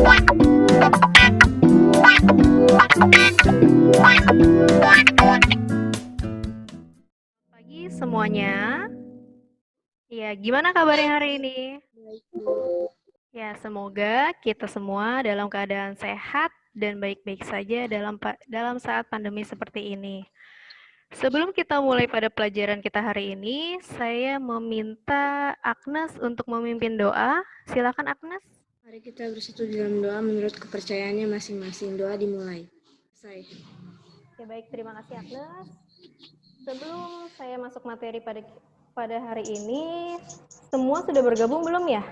Pagi semuanya. Ya, gimana kabarnya hari ini? Ya, semoga kita semua dalam keadaan sehat dan baik-baik saja dalam saat pandemi seperti ini. Sebelum kita mulai pada pelajaran kita hari ini, saya meminta Agnes untuk memimpin doa. Silakan Agnes. Mari kita bersatu dalam doa menurut kepercayaannya masing-masing. Doa dimulai. Selesai. Ya, baik, terima kasih Agnes. Sebelum saya masuk materi pada hari ini, semua sudah bergabung belum ya?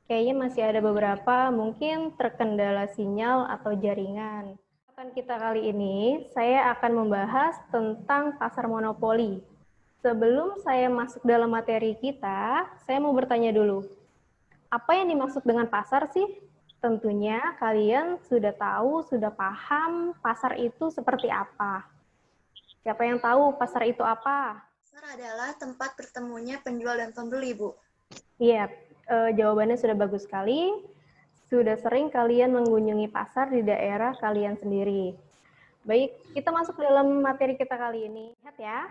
Kayaknya masih ada beberapa mungkin terkendala sinyal atau jaringan. Kita kali ini, saya akan membahas tentang pasar monopoli. Sebelum saya masuk dalam materi kita, saya mau bertanya dulu. Apa yang dimaksud dengan pasar sih? Tentunya kalian sudah tahu, sudah paham pasar itu seperti apa. Siapa yang tahu pasar itu apa? Pasar adalah tempat bertemunya penjual dan pembeli, Bu. Iya, jawabannya sudah bagus sekali. Sudah sering kalian mengunjungi pasar di daerah kalian sendiri. Baik, kita masuk dalam materi kita kali ini. Lihat ya,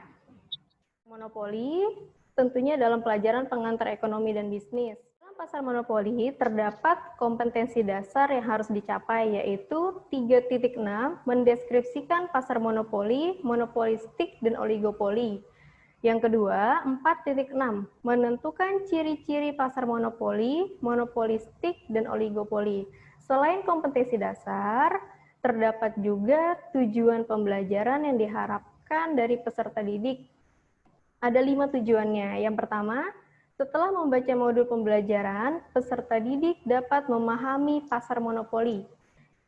monopoli tentunya dalam pelajaran pengantar ekonomi dan bisnis. Dalam pasar monopoli terdapat kompetensi dasar yang harus dicapai, yaitu 3.6 mendeskripsikan pasar monopoli, monopolistik, dan oligopoli. Yang kedua, 4.6 menentukan ciri-ciri pasar monopoli, monopolistik, dan oligopoli. Selain kompetensi dasar, terdapat juga tujuan pembelajaran yang diharapkan dari peserta didik. Ada 5 tujuannya. Yang pertama, setelah membaca modul pembelajaran, peserta didik dapat memahami pasar monopoli.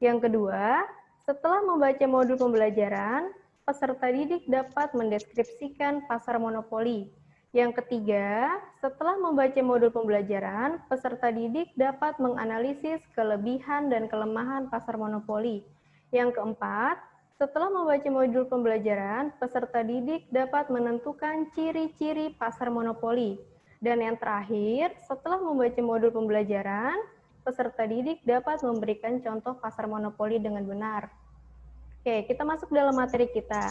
Yang kedua, setelah membaca modul pembelajaran, peserta didik dapat mendeskripsikan pasar monopoli. Yang ketiga, setelah membaca modul pembelajaran, peserta didik dapat menganalisis kelebihan dan kelemahan pasar monopoli. Yang keempat, setelah membaca modul pembelajaran, peserta didik dapat menentukan ciri-ciri pasar monopoli. Dan yang terakhir, setelah membaca modul pembelajaran, peserta didik dapat memberikan contoh pasar monopoli dengan benar. Oke, kita masuk dalam materi kita.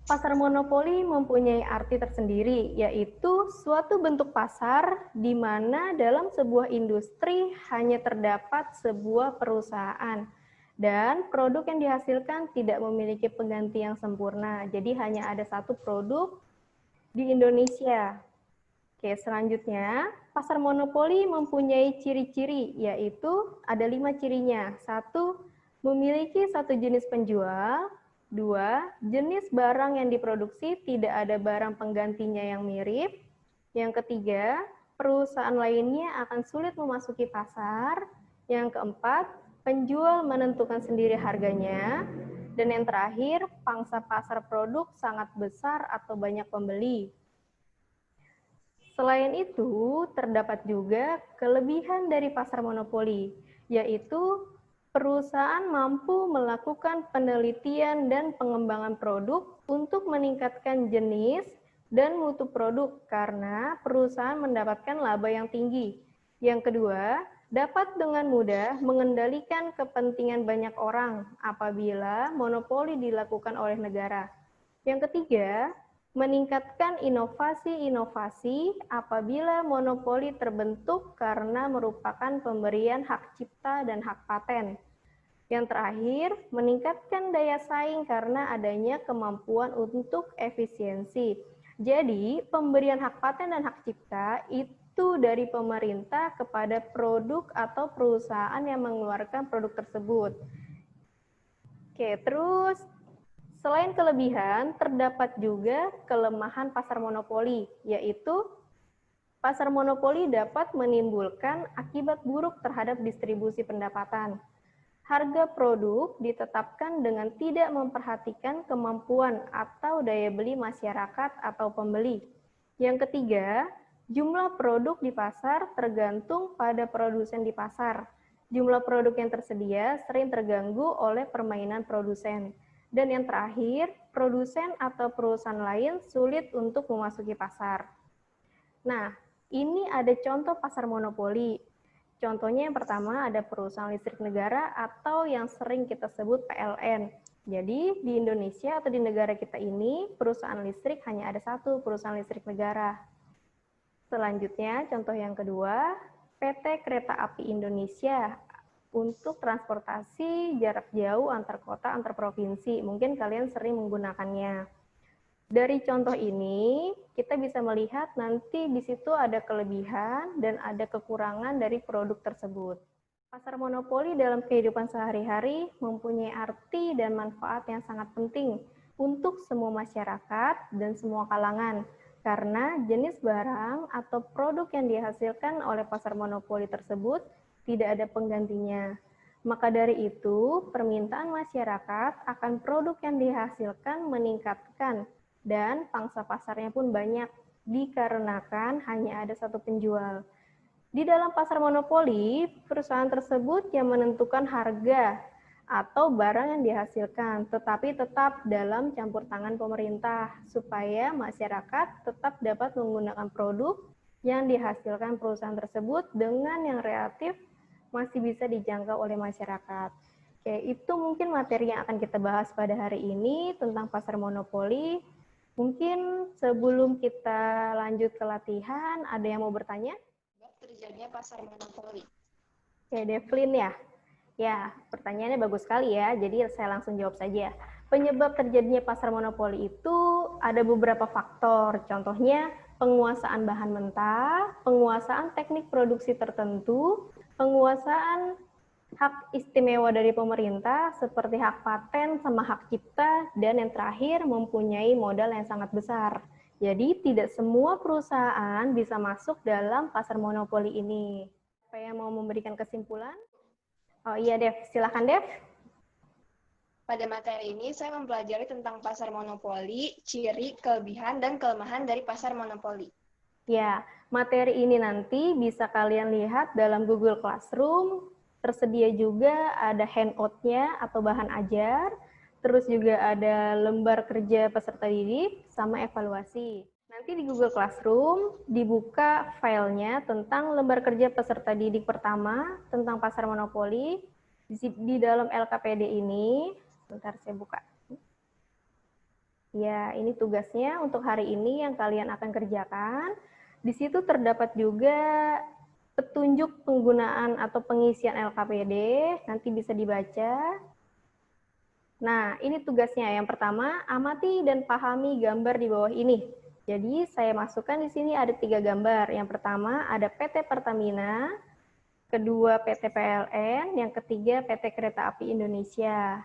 Pasar monopoli mempunyai arti tersendiri, yaitu suatu bentuk pasar di mana dalam sebuah industri hanya terdapat sebuah perusahaan dan produk yang dihasilkan tidak memiliki pengganti yang sempurna. Jadi hanya ada satu produk di Indonesia. Oke, selanjutnya, pasar monopoli mempunyai ciri-ciri, yaitu ada 5 cirinya. 1, memiliki satu jenis penjual. 2, jenis barang yang diproduksi tidak ada barang penggantinya yang mirip. Yang ketiga, perusahaan lainnya akan sulit memasuki pasar. Yang keempat, penjual menentukan sendiri harganya. Dan yang terakhir, pangsa pasar produk sangat besar atau banyak pembeli. Selain itu, terdapat juga kelebihan dari pasar monopoli, yaitu perusahaan mampu melakukan penelitian dan pengembangan produk untuk meningkatkan jenis dan mutu produk karena perusahaan mendapatkan laba yang tinggi. Yang kedua, dapat dengan mudah mengendalikan kepentingan banyak orang apabila monopoli dilakukan oleh negara. Yang ketiga, meningkatkan inovasi-inovasi apabila monopoli terbentuk karena merupakan pemberian hak cipta dan hak paten. Yang terakhir, meningkatkan daya saing karena adanya kemampuan untuk efisiensi. Jadi, pemberian hak paten dan hak cipta itu dari pemerintah kepada produk atau perusahaan yang mengeluarkan produk tersebut. Oke, terus selain kelebihan, terdapat juga kelemahan pasar monopoli, yaitu pasar monopoli dapat menimbulkan akibat buruk terhadap distribusi pendapatan. Harga produk ditetapkan dengan tidak memperhatikan kemampuan atau daya beli masyarakat atau pembeli. Yang ketiga, jumlah produk di pasar tergantung pada produsen di pasar. Jumlah produk yang tersedia sering terganggu oleh permainan produsen. Dan yang terakhir, produsen atau perusahaan lain sulit untuk memasuki pasar. Nah, ini ada contoh pasar monopoli. Contohnya yang pertama ada perusahaan listrik negara atau yang sering kita sebut PLN. Jadi di Indonesia atau di negara kita ini perusahaan listrik hanya ada satu, perusahaan listrik negara. Selanjutnya contoh yang kedua, PT Kereta Api Indonesia untuk transportasi jarak jauh antar kota, antar provinsi. Mungkin kalian sering menggunakannya. Dari contoh ini, kita bisa melihat nanti di situ ada kelebihan dan ada kekurangan dari produk tersebut. Pasar monopoli dalam kehidupan sehari-hari mempunyai arti dan manfaat yang sangat penting untuk semua masyarakat dan semua kalangan, karena jenis barang atau produk yang dihasilkan oleh pasar monopoli tersebut tidak ada penggantinya. Maka dari itu, permintaan masyarakat akan produk yang dihasilkan meningkatkan dan pangsa pasarnya pun banyak dikarenakan hanya ada satu penjual. Di dalam pasar monopoli, perusahaan tersebut yang menentukan harga atau barang yang dihasilkan, tetapi tetap dalam campur tangan pemerintah supaya masyarakat tetap dapat menggunakan produk yang dihasilkan perusahaan tersebut dengan yang relatif masih bisa dijangkau oleh masyarakat. Oke, itu mungkin materi yang akan kita bahas pada hari ini tentang pasar monopoli. Mungkin sebelum kita lanjut ke latihan, ada yang mau bertanya? Terjadinya pasar monopoli. Oke, Devlin ya. Ya, pertanyaannya bagus sekali ya, jadi saya langsung jawab saja. Penyebab terjadinya pasar monopoli itu ada beberapa faktor, contohnya penguasaan bahan mentah, penguasaan teknik produksi tertentu, penguasaan hak istimewa dari pemerintah seperti hak paten sama hak cipta, dan yang terakhir mempunyai modal yang sangat besar. Jadi tidak semua perusahaan bisa masuk dalam pasar monopoli ini. Siapa yang mau memberikan kesimpulan? Oh iya Dev, silakan Dev. Pada materi ini saya mempelajari tentang pasar monopoli, ciri, kelebihan, dan kelemahan dari pasar monopoli. Ya, materi ini nanti bisa kalian lihat dalam Google Classroom. Tersedia juga ada handout-nya atau bahan ajar, terus juga ada lembar kerja peserta didik, sama evaluasi. Nanti di Google Classroom dibuka filenya tentang lembar kerja peserta didik pertama, tentang pasar monopoli. Di dalam LKPD ini, bentar saya buka. Ya, ini tugasnya untuk hari ini yang kalian akan kerjakan. Di situ terdapat juga petunjuk penggunaan atau pengisian LKPD, nanti bisa dibaca. Nah, ini tugasnya. Yang pertama, amati dan pahami gambar di bawah ini. Jadi, saya masukkan di sini ada 3 gambar. Yang pertama, ada PT Pertamina, kedua PT PLN, yang ketiga PT Kereta Api Indonesia.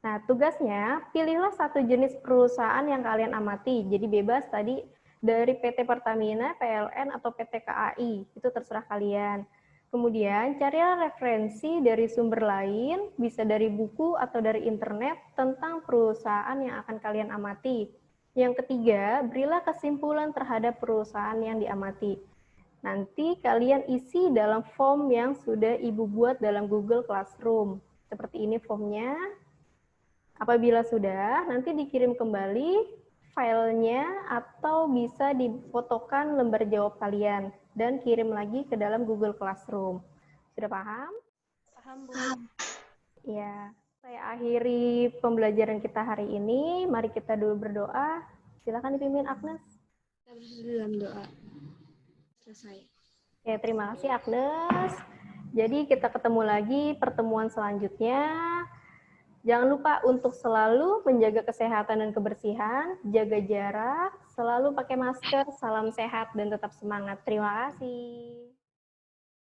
Nah, tugasnya, pilihlah satu jenis perusahaan yang kalian amati. Jadi, bebas tadi dari PT Pertamina, PLN, atau PT KAI. Itu terserah kalian. Kemudian, carilah referensi dari sumber lain, bisa dari buku atau dari internet, tentang perusahaan yang akan kalian amati. Yang ketiga, berilah kesimpulan terhadap perusahaan yang diamati. Nanti kalian isi dalam form yang sudah Ibu buat dalam Google Classroom. Seperti ini formnya. Apabila sudah, nanti dikirim kembali filenya atau bisa difotokan lembar jawab kalian dan kirim lagi ke dalam Google Classroom. Sudah paham? Paham, Bu. Ya, saya akhiri pembelajaran kita hari ini. Mari kita dulu berdoa. Silakan dipimpin Agnes. Kita bersatu dalam doa. Selesai. Ya, terima kasih Agnes. Jadi kita ketemu lagi pertemuan selanjutnya. Jangan lupa untuk selalu menjaga kesehatan dan kebersihan, jaga jarak, selalu pakai masker, salam sehat, dan tetap semangat. Terima kasih.